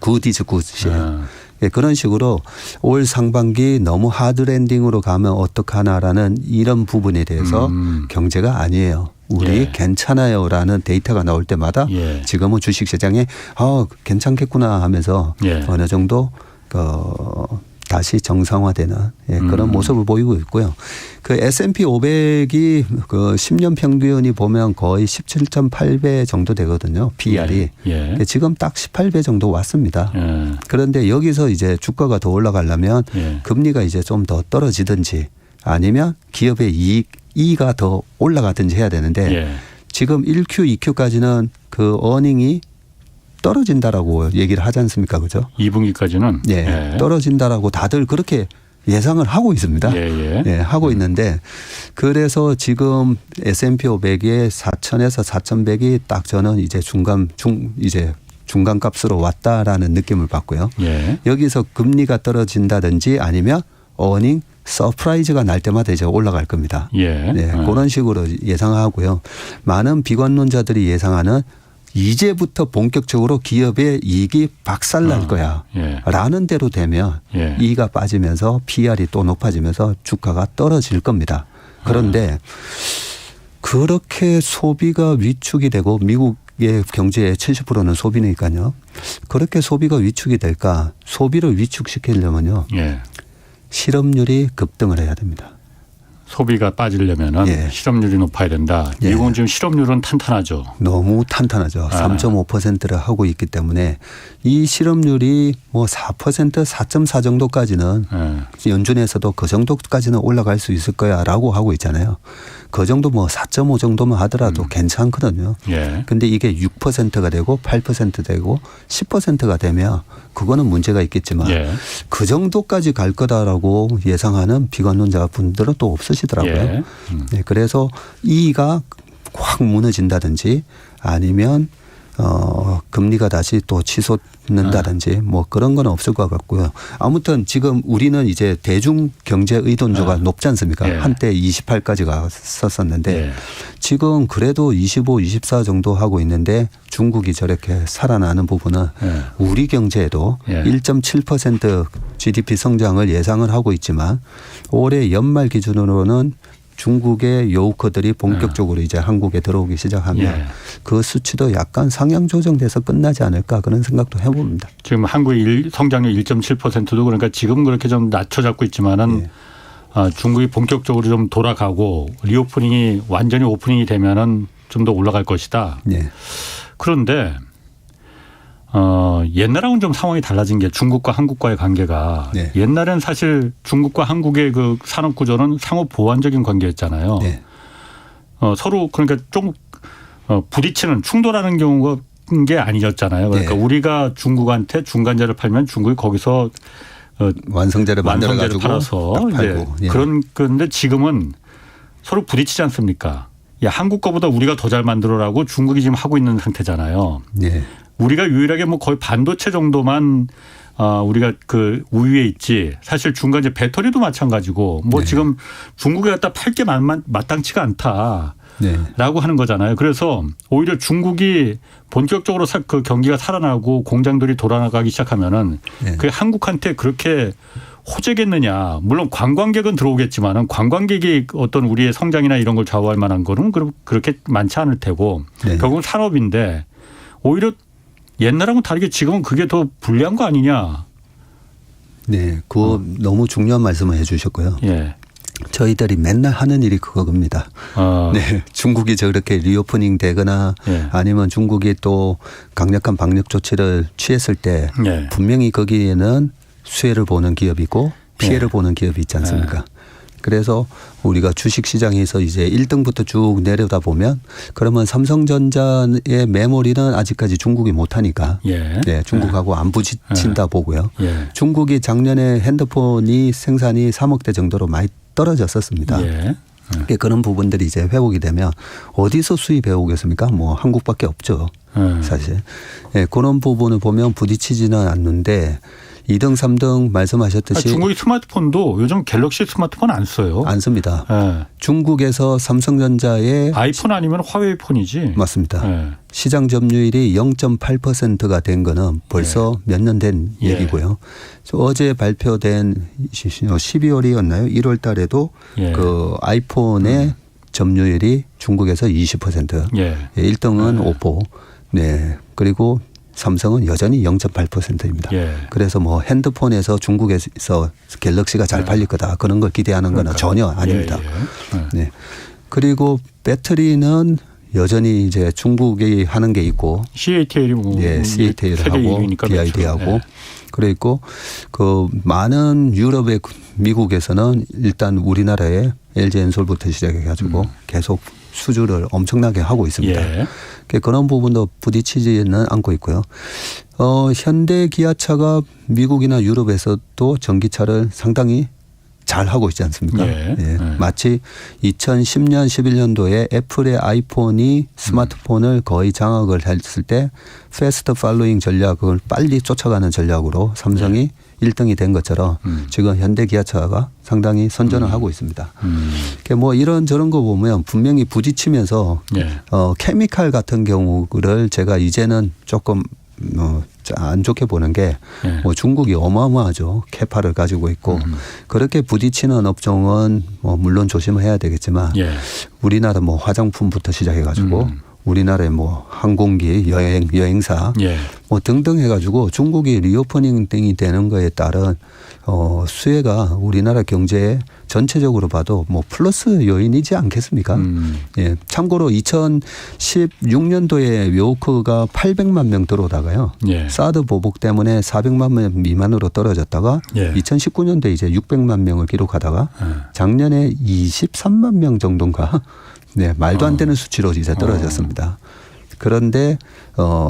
good is good이에요. 그런 식으로 올 상반기 너무 하드랜딩으로 가면 어떡하나라는 이런 부분에 대해서 경제가 아니에요. 우리 괜찮아요라는 데이터가 나올 때마다 지금은 주식시장에 괜찮겠구나 하면서 어느 정도 다시 정상화되는 그런 모습을 보이고 있고요. 그 S&P 500이 그 10년 평균이 보면 거의 17.8배 정도 되거든요. PER이. 지금 딱 18배 정도 왔습니다. 그런데 여기서 이제 주가가 더 올라가려면 금리가 이제 좀 더 떨어지든지 아니면 기업의 이익이 더 올라가든지 해야 되는데 지금 1Q, 2Q까지는 그 어닝이 떨어진다라고 얘기를 하지 않습니까? 그죠? 2분기까지는. 떨어진다라고 다들 그렇게 예상을 하고 있습니다. 하고 있는데 그래서 지금 S&P 500의 4,000에서 4,100이 딱 저는 이제 중간 값으로 왔다라는 느낌을 받고요. 여기서 금리가 떨어진다든지 아니면 어닝 서프라이즈가 날 때마다 이제 올라갈 겁니다. 그런 식으로 예상하고요. 많은 비관론자들이 예상하는 이제부터 본격적으로 기업의 이익이 박살날 거야 라는 대로 되면 이가 빠지면서 PER이 또 높아지면서 주가가 떨어질 겁니다. 그런데 그렇게 소비가 위축이 되고 미국의 경제의 70%는 소비니까요. 그렇게 소비가 위축이 될까? 소비를 위축시키려면요. 실업률이 급등을 해야 됩니다. 소비가 빠지려면 실업률이 높아야 된다. 미국은 지금 실업률은 탄탄하죠. 너무 탄탄하죠. 3.5%를 하고 있기 때문에 이 실업률이 뭐 4%, 4.4 정도까지는 연준에서도 그 정도까지는 올라갈 수 있을 거야라고 하고 있잖아요. 그 정도 뭐 4.5 정도만 하더라도 괜찮거든요. 근데 이게 6%가 되고 8% 되고 10%가 되면 그거는 문제가 있겠지만 그 정도까지 갈 거다라고 예상하는 비관론자 분들은 또 없으시더라고요. 그래서 이가 확 무너진다든지 아니면 금리가 다시 또 치솟는다든지 뭐 그런 건 없을 것 같고요. 아무튼 지금 우리는 이제 대중 경제 의존도가 높지 않습니까? 예. 한때 28까지 갔었는데 예. 지금 그래도 25, 24 정도 하고 있는데 중국이 저렇게 살아나는 부분은 예. 우리 경제에도 예. 1.7% GDP 성장을 예상을 하고 있지만 올해 연말 기준으로는 중국의 요우커들이 본격적으로 이제 한국에 들어오기 시작하면 예. 그 수치도 약간 상향 조정돼서 끝나지 않을까 그런 생각도 해봅니다. 지금 한국의 성장률 1.7%도 그러니까 지금 그렇게 좀 낮춰 잡고 있지만은 중국이 본격적으로 좀 돌아가고 리오프닝이 완전히 오프닝이 되면은 좀 더 올라갈 것이다. 네. 그런데 옛날하고는 좀 상황이 달라진 게 중국과 한국과의 관계가 네. 옛날엔 사실 중국과 한국의 그 산업 구조는 상호 보완적인 관계였잖아요. 네. 서로 그러니까 좀 부딪히는 충돌하는 경우가 게 아니었잖아요. 그러니까 네. 우리가 중국한테 중간재를 팔면 중국이 거기서 완성제를 만들어 가지고 팔아서 팔고. 예. 그런데 지금은 서로 부딪히지 않습니까? 야, 한국 거보다 우리가 더 잘 만들어라고 중국이 지금 하고 있는 상태잖아요. 네. 우리가 유일하게 뭐 거의 반도체 정도만 우리가 그 우위에 있지. 사실 중간재 배터리도 마찬가지고 뭐 네. 지금 중국에 갖다 팔 게 마땅치가 않다. 네. 라고 하는 거잖아요. 그래서 오히려 중국이 본격적으로 그 경기가 살아나고 공장들이 돌아나가기 시작하면은 네. 그게 한국한테 그렇게 호재겠느냐. 물론 관광객은 들어오겠지만은 관광객이 어떤 우리의 성장이나 이런 걸 좌우할 만한 거는 그렇게 많지 않을 테고 네. 결국은 산업인데 오히려 옛날하고는 다르게 지금은 그게 더 불리한 거 아니냐. 네. 그거 너무 중요한 말씀을 해 주셨고요. 예. 저희들이 맨날 하는 일이 그겁니다. 네. 중국이 저렇게 리오프닝 되거나 예. 아니면 중국이 또 강력한 방역 조치를 취했을 때 예. 분명히 거기에는 수혜를 보는 기업이고 피해를 보는 기업이 있지 않습니까? 그래서 우리가 주식시장에서 이제 1등부터 쭉 내려다 보면 그러면 삼성전자의 메모리는 아직까지 중국이 못하니까 예. 네, 중국하고 안 부딪힌다 보고요. 예. 중국이 작년에 핸드폰이 생산이 3억 대 정도로 많이 떨어졌었습니다. 예. 그런 부분들이 이제 회복이 되면 어디서 수입해 오겠습니까? 뭐 한국밖에 없죠. 사실. 네, 그런 부분을 보면 부딪히지는 않는데 2등, 3등 말씀하셨듯이 중국의 스마트폰도 요즘 갤럭시 스마트폰 안 써요. 안 씁니다. 예. 중국에서 삼성전자의 아이폰 아니면 화웨이 폰이지. 맞습니다. 예. 시장 점유율이 0.8%가 된 거는 벌써 몇 년 된 예. 얘기고요. 어제 발표된 12월이었나요? 1월 달에도 예. 그 아이폰의 점유율이 중국에서 20%. 예. 1등은 오포. 네. 그리고 삼성은 여전히 0.8%입니다. 예. 그래서 뭐 핸드폰에서 중국에서 갤럭시가 잘 팔릴 거다. 그런 걸 기대하는 거는 전혀 아닙니다. 네. 그리고 배터리는 여전히 이제 중국이 하는 게 있고 CATL이 뭐 예, CATL하고 BID하고 예. 그리고 그 많은 유럽의 미국에서는 일단 우리나라에 LG엔솔부터 시작해 가지고 계속 수주를 엄청나게 하고 있습니다. 예. 그런 부분도 부딪히지는 않고 있고요. 현대 기아차가 미국이나 유럽에서도 전기차를 상당히 잘 하고 있지 않습니까? 예. 예. 마치 2010년, 11년도에 애플의 아이폰이 스마트폰을 거의 장악을 했을 때 패스트 팔로잉 전략을 빨리 쫓아가는 전략으로 삼성이 1등이 된 것처럼 지금 현대 기아차가 상당히 선전을 하고 있습니다. 뭐 이런 저런 거 보면 분명히 부딪히면서 케미칼 같은 경우를 제가 이제는 조금 안 좋게 보는 게 뭐 중국이 어마어마하죠. 캐파를 가지고 있고 그렇게 부딪히는 업종은 뭐 물론 조심을 해야 되겠지만 우리나라 뭐 화장품부터 시작해 가지고 우리나라의 뭐 항공기, 여행사 뭐 등등 해가지고 중국이 리오프닝 등이 되는 거에 따른 수혜가 우리나라 경제에 전체적으로 봐도 뭐 플러스 요인이지 않겠습니까? 예. 참고로 2016년도에 요크가 800만 명 들어오다가요. 사드 보복 때문에 400만 명 미만으로 떨어졌다가 2019년도에 이제 600만 명을 기록하다가 작년에 23만 명 정도인가 네, 말도 안 되는 수치로 이제 떨어졌습니다. 그런데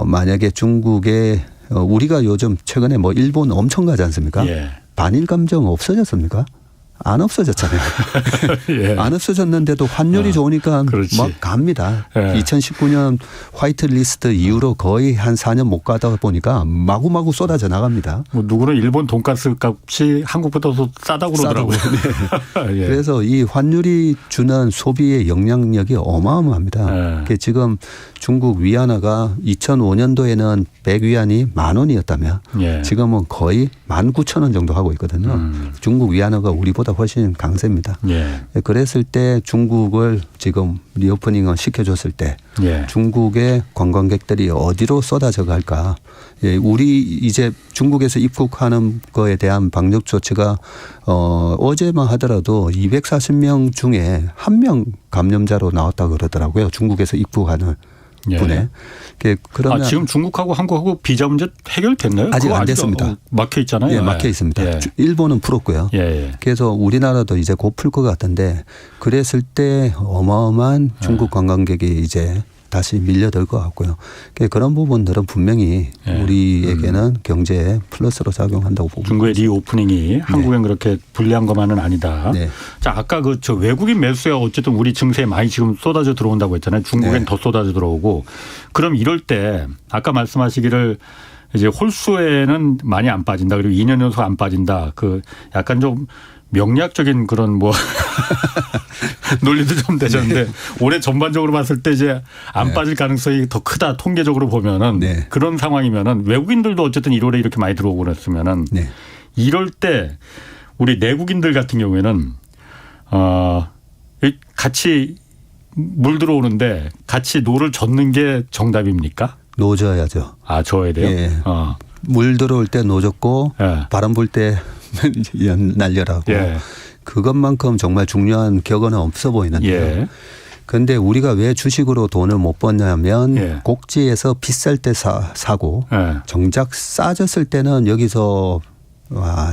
만약에 중국에 우리가 요즘 최근에 뭐 일본 엄청 가지 않습니까? 반일 감정 없어졌습니까? 안 없어졌잖아요. 예. 안 없어졌는데도 환율이 좋으니까 그렇지. 막 갑니다. 예. 2019년 화이트 리스트 이후로 거의 한 4년 못 가다 보니까 마구마구 쏟아져 나갑니다. 뭐 누구는 일본 돈가스 값이 한국보다 더 싸다고 그러더라고요. 네. 예. 그래서 이 환율이 주는 소비의 영향력이 어마어마합니다. 예. 지금 중국 위안화가 2005년도에는 100위안이 10,000원이었다면 예. 지금은 거의 19,000원 정도 하고 있거든요. 중국 위안화가 우리보다 훨씬 강세입니다. 예. 그랬을 때 중국을 지금 리오프닝을 시켜줬을 때 예. 중국의 관광객들이 어디로 쏟아져 갈까. 예, 우리 이제 중국에서 입국하는 거에 대한 방역 조치가 어제만 하더라도 240명 중에 1명 감염자로 나왔다고 그러더라고요. 중국에서 입국하는 예. 분에. 그러면 지금 중국하고 한국하고 비자 문제 해결됐나요? 아직 안 됐습니다. 막혀 있잖아요. 예, 막혀 있습니다. 예. 일본은 풀었고요. 예. 그래서 우리나라도 이제 곧 풀 것 같은데 그랬을 때 어마어마한 중국 관광객이 이제 다시 밀려들 것 같고요. 그런 부분들은 분명히 예. 우리에게는 경제에 플러스로 작용한다고 보고 중국의 리오프닝이 한국엔 그렇게 불리한 것만은 아니다. 네. 자, 아까 저 외국인 매수가 어쨌든 우리 증세에 많이 지금 쏟아져 들어온다고 했잖아요. 중국엔 네. 더 쏟아져 들어오고. 그럼 이럴 때 아까 말씀하시기를 이제 홀수에는 많이 안 빠진다. 그리고 2년 연속 안 빠진다. 약간 좀 명리학적인 그런 논리도 좀 되셨는데 올해 전반적으로 봤을 때 이제 안 빠질 가능성이 더 크다. 통계적으로 보면은 네. 그런 상황이면은 외국인들도 어쨌든 1월에 이렇게 많이 들어오고 그랬으면은 네. 이럴 때 우리 내국인들 같은 경우에는 같이 물 들어오는데 같이 노를 젓는 게 정답입니까? 노져야죠. 아, 져야 돼요? 예. 물 들어올 때 노졌고 예. 바람 불 때 날려라고. 예. 그것만큼 정말 중요한 격언은 없어 보이는데요. 예. 그런데 우리가 왜 주식으로 돈을 못 버냐면 예. 곡지에서 비쌀 때 사고 예. 정작 싸졌을 때는 여기서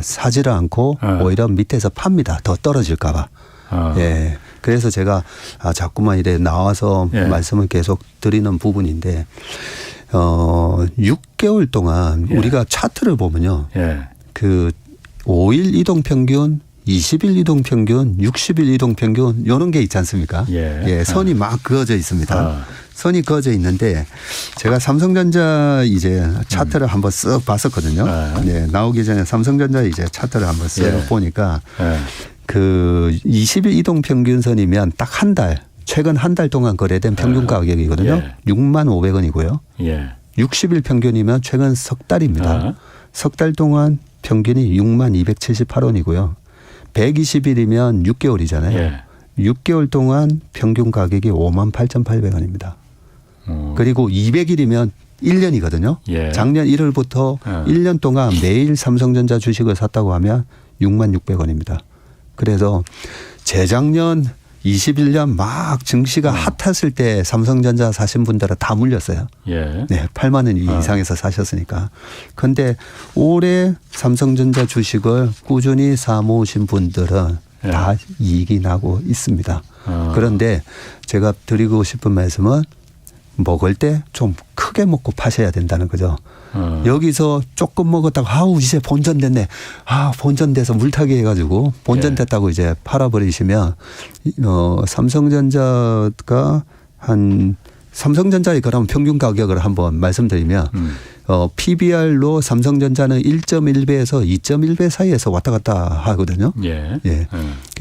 사지를 않고 예. 오히려 밑에서 팝니다. 더 떨어질까 봐. 예. 그래서 제가 자꾸만 이래 나와서 예. 말씀을 계속 드리는 부분인데 6개월 동안 예. 우리가 차트를 보면요. 예. 5일 이동 평균, 20일 이동 평균, 60일 이동 평균 이런 게 있지 않습니까? 예. 선이 막 그어져 있습니다. 선이 그어져 있는데 제가 삼성전자 이제 차트를 한번 쓱 봤었거든요. 네, 나오기 전에 삼성전자 이제 차트를 한번 쓱 보니까 20일 이동 평균선이면 딱 한 달, 최근 한 달 동안 거래된 평균 가격이거든요. 65,500원이고요. 60일 평균이면 최근 석 달입니다. 석 달 동안 평균이 62,278원이고요. 120일이면 6개월이잖아요. 6개월 동안 평균 가격이 58,800원입니다. 그리고 200일이면 1년이거든요. 작년 1월부터 1년 동안 매일 삼성전자 주식을 샀다고 하면 66,600원입니다. 그래서 재작년 21년 막 증시가 핫했을 때 삼성전자 사신 분들은 다 물렸어요. 네, 8만 원 이상에서 사셨으니까. 그런데 올해 삼성전자 주식을 꾸준히 사모으신 분들은 다 이익이 나고 있습니다. 그런데 제가 드리고 싶은 말씀은 먹을 때 좀 크게 먹고 파셔야 된다는 거죠. 여기서 조금 먹었다가 이제 본전됐네. 본전돼서 물타기 해가지고 본전됐다고 이제 팔아버리시면 삼성전자가 삼성전자의 그럼 평균 가격을 한번 말씀드리면 PBR로 삼성전자는 1.1배에서 2.1배 사이에서 왔다 갔다 하거든요.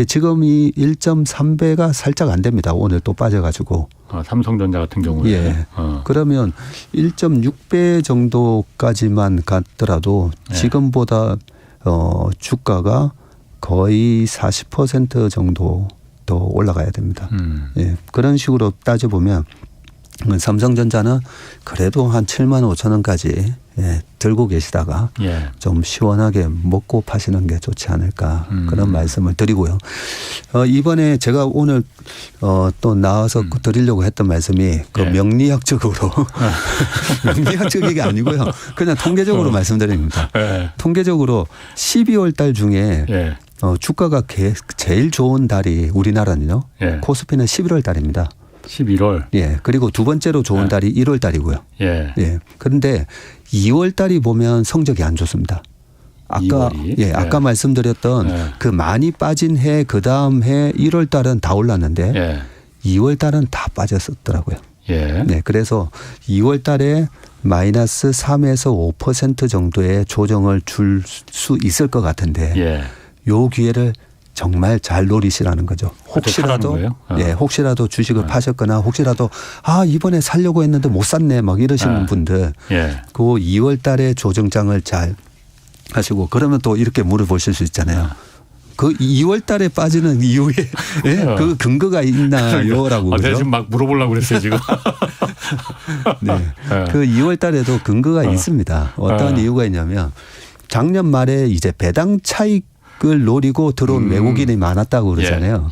지금 이 1.3배가 살짝 안 됩니다. 오늘 또 빠져가지고. 삼성전자 같은 경우에. 그러면 1.6배 정도까지만 갔더라도 지금보다 주가가 거의 40% 정도 더 올라가야 됩니다. 그런 식으로 따져보면 삼성전자는 그래도 한 75,000원까지 들고 계시다가 좀 시원하게 먹고 파시는 게 좋지 않을까 그런 말씀을 드리고요. 이번에 제가 오늘 또 나와서 드리려고 했던 말씀이 명리학적으로 명리학적이 아니고요. 그냥 통계적으로 말씀드립니다. 통계적으로 12월 달 중에 주가가 제일 좋은 달이 우리나라는요. 코스피는 11월 달입니다. 11월. 그리고 두 번째로 좋은 달이 1월 달이고요. 그런데 2월 달이 보면 성적이 안 좋습니다. 아까 말씀드렸던 그 많이 빠진 해 그 다음 해 1월 달은 다 올랐는데 2월 달은 다 빠졌었더라고요. 네, 그래서 2월 달에 마이너스 3에서 5% 정도의 조정을 줄 수 있을 것 같은데 요 기회를 정말 잘 노리시라는 거죠. 혹시라도 주식을 파셨거나 혹시라도 이번에 살려고 했는데 못 샀네 막 이러시는 분들 그 2월 달에 조정장을 잘 하시고 그러면 또 이렇게 물어보실 수 있잖아요. 그 2월 달에 빠지는 이유에 그 근거가 있나요?라고. 내가 지금 막 물어보려고 그랬어요 지금. 네. 그 2월 달에도 근거가 있습니다. 어떤 이유가 있냐면 작년 말에 이제 배당 차익을 노리고 들어온 외국인이 많았다고 그러잖아요.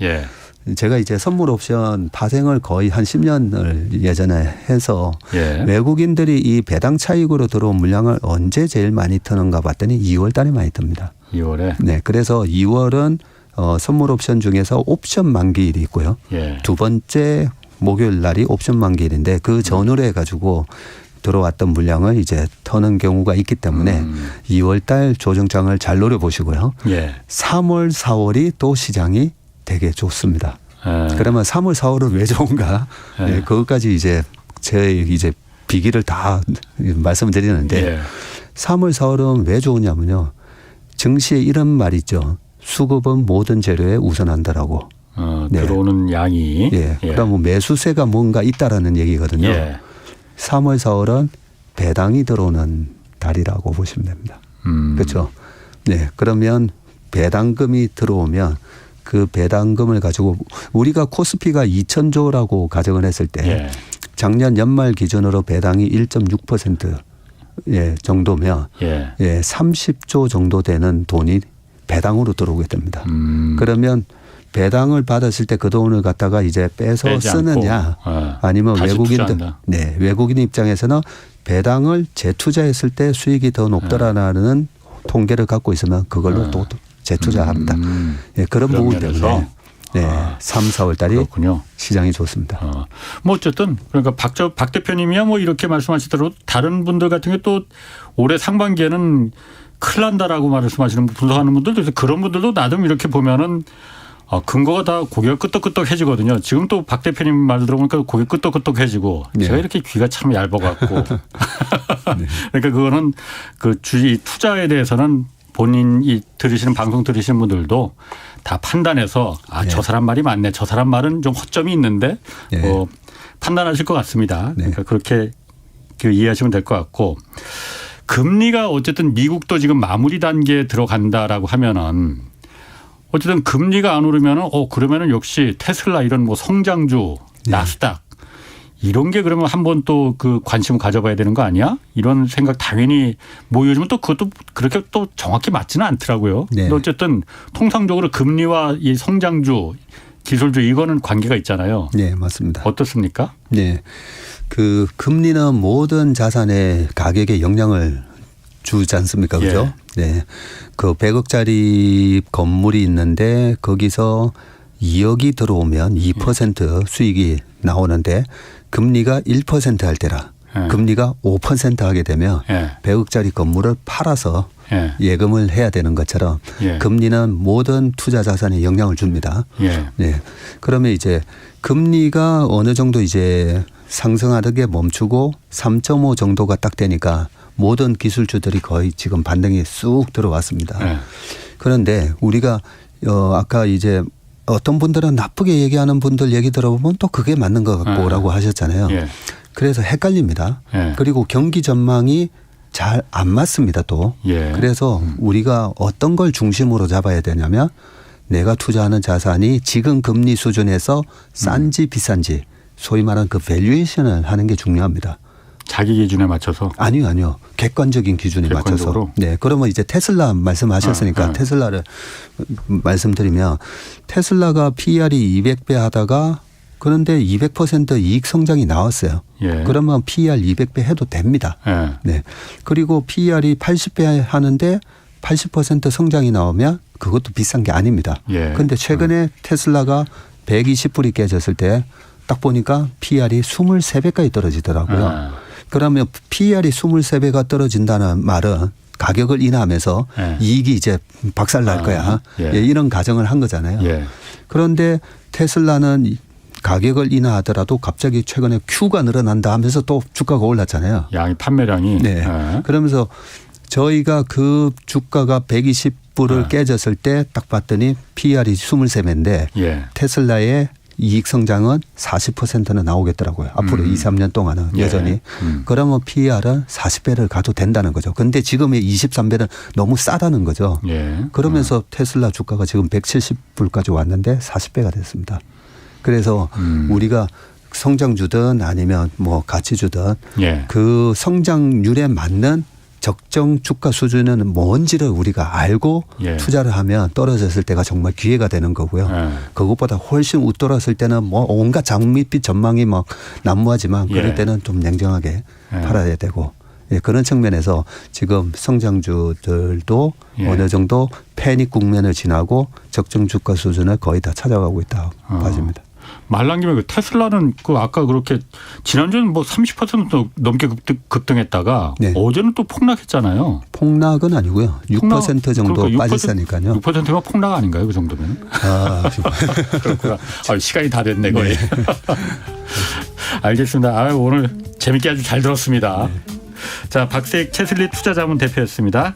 제가 이제 선물 옵션 파생을 거의 한 10년을 예전에 해서 외국인들이 이 배당 차익으로 들어온 물량을 언제 제일 많이 트는가 봤더니 2월 달에 많이 듭니다. 2월에? 네. 그래서 2월은 선물 옵션 중에서 옵션 만기일이 있고요. 두 번째 목요일 날이 옵션 만기일인데 그 전후로 해가지고 들어왔던 물량을 이제 터는 경우가 있기 때문에 2월 달 조정장을 잘 노려보시고요. 3월, 4월이 또 시장이 되게 좋습니다. 그러면 3월, 4월은 왜 좋은가? 그것까지 이제 비기를 다 말씀드리는데 3월, 4월은 왜 좋으냐면요. 증시에 이런 말이 있죠. 수급은 모든 재료에 우선한다라고. 들어오는 양이. 그러면 매수세가 뭔가 있다라는 얘기거든요. 3월, 4월은 배당이 들어오는 달이라고 보시면 됩니다. 그렇죠. 네. 그러면 배당금이 들어오면 그 배당금을 가지고 우리가 코스피가 2,000조라고 가정을 했을 때 작년 연말 기준으로 배당이 1.6% 정도면 30조 정도 되는 돈이 배당으로 들어오게 됩니다. 그러면 배당을 받았을 때 그 돈을 갖다가 이제 빼서 쓰느냐 아니면 외국인 입장에서는 배당을 재투자했을 때 수익이 더 높더라라는 통계를 갖고 있으면 그걸로 또 재투자합니다. 그런 부분 때문에 3, 4월 달이 그렇군요. 시장이 좋습니다. 뭐 어쨌든 그러니까 박 대표님이야 뭐 이렇게 말씀하시더라도 다른 분들 같은 게 또 올해 상반기에는 큰일 난다라고 말씀하시는 분석하는 분들도 있어요. 그런 분들도 나름 이렇게 보면은 근거가 다 고개가 끄덕끄덕해지거든요. 지금 또 박 대표님 말 들어보니까 고개 끄덕끄덕해지고 제가 이렇게 귀가 참 얇아갖고 그러니까 그거는 그 주식 투자에 대해서는 본인이 들으시는 방송 들으시는 분들도 다 판단해서 저 사람 말이 맞네. 저 사람 말은 좀 허점이 있는데 판단하실 것 같습니다. 그러니까 그렇게 이해하시면 될 것 같고 금리가 어쨌든 미국도 지금 마무리 단계에 들어간다라고 하면은 어쨌든 금리가 안 오르면은 그러면은 역시 테슬라 이런 뭐 성장주 나스닥 이런 게 그러면 한번 또 그 관심을 가져봐야 되는 거 아니야? 이런 생각 당연히 뭐 요즘은 또 그것도 그렇게 또 정확히 맞지는 않더라고요. 근데 어쨌든 통상적으로 금리와 이 성장주, 기술주 이거는 관계가 있잖아요. 네, 맞습니다. 어떻습니까? 네. 그 금리는 모든 자산의 가격에 영향을 주지 않습니까? 그죠? 네. 그 100억짜리 건물이 있는데 거기서 2억이 들어오면 2% 수익이 나오는데 금리가 1% 할 때라 금리가 5% 하게 되면 100억짜리 건물을 팔아서 예금을 해야 되는 것처럼 금리는 모든 투자 자산에 영향을 줍니다. 네. 그러면 이제 금리가 어느 정도 이제 상승하는 게 멈추고 3.5 정도가 딱 되니까 모든 기술주들이 거의 지금 반등이 쑥 들어왔습니다. 그런데 우리가 아까 이제 어떤 분들은 나쁘게 얘기하는 분들 얘기 들어보면 또 그게 맞는 것 같고라고 하셨잖아요. 그래서 헷갈립니다. 그리고 경기 전망이 잘 안 맞습니다 또. 그래서 우리가 어떤 걸 중심으로 잡아야 되냐면 내가 투자하는 자산이 지금 금리 수준에서 싼지 비싼지 소위 말하는 그 밸류에이션을 하는 게 중요합니다. 자기 기준에 맞춰서? 아니요. 객관적인 기준에 맞춰서. 네. 그러면 이제 테슬라 말씀하셨으니까 테슬라를 말씀드리면 테슬라가 PER이 200배 하다가 그런데 200% 이익 성장이 나왔어요. 그러면 PER 200배 해도 됩니다. 네. 그리고 PER이 80배 하는데 80% 성장이 나오면 그것도 비싼 게 아닙니다. 그런데 최근에 테슬라가 120불이 깨졌을 때 딱 보니까 PER이 23배까지 떨어지더라고요. 그러면 PER이 23배가 떨어진다는 말은 가격을 인하하면서 예. 이익이 이제 박살날 거야. 예. 예, 이런 가정을 한 거잖아요. 예. 그런데 테슬라는 가격을 인하하더라도 갑자기 최근에 Q가 늘어난다 하면서 또 주가가 올랐잖아요. 판매량이. 네. 예. 그러면서 저희가 그 주가가 120불을 깨졌을 때 딱 봤더니 PR이 23배인데 예. 테슬라의 이익 성장은 40%는 나오겠더라고요. 앞으로 2, 3년 동안은 예. 여전히. 그러면 PR은 40배를 가도 된다는 거죠. 그런데 지금의 23배는 너무 싸다는 거죠. 예. 그러면서 테슬라 주가가 지금 170불까지 왔는데 40배가 됐습니다. 그래서 우리가 성장주든 아니면 뭐 가치주든 예. 그 성장률에 맞는 적정 주가 수준은 뭔지를 우리가 알고 예. 투자를 하면 떨어졌을 때가 정말 기회가 되는 거고요. 예. 그것보다 훨씬 웃돌았을 때는 뭐 온갖 장밋빛 전망이 막 난무하지만 그럴 예. 때는 좀 냉정하게 예. 팔아야 되고 예, 그런 측면에서 지금 성장주들도 예. 어느 정도 패닉 국면을 지나고 적정 주가 수준을 거의 다 찾아가고 있다 봐집니다. 말란 김에 그 테슬라는 그 아까 그렇게 지난주는 뭐 30% 넘게 급등했다가 네. 어제는 또 폭락했잖아요. 폭락은 아니고요. 6% 정도 그러니까 빠졌으니까요. 6%면 폭락 아닌가요? 그 정도면? 그렇구나. 시간이 다 됐네 거의. 네. 알겠습니다. 오늘 재밌게 아주 잘 들었습니다. 네. 자, 박세익 채슬리 투자자문 대표였습니다.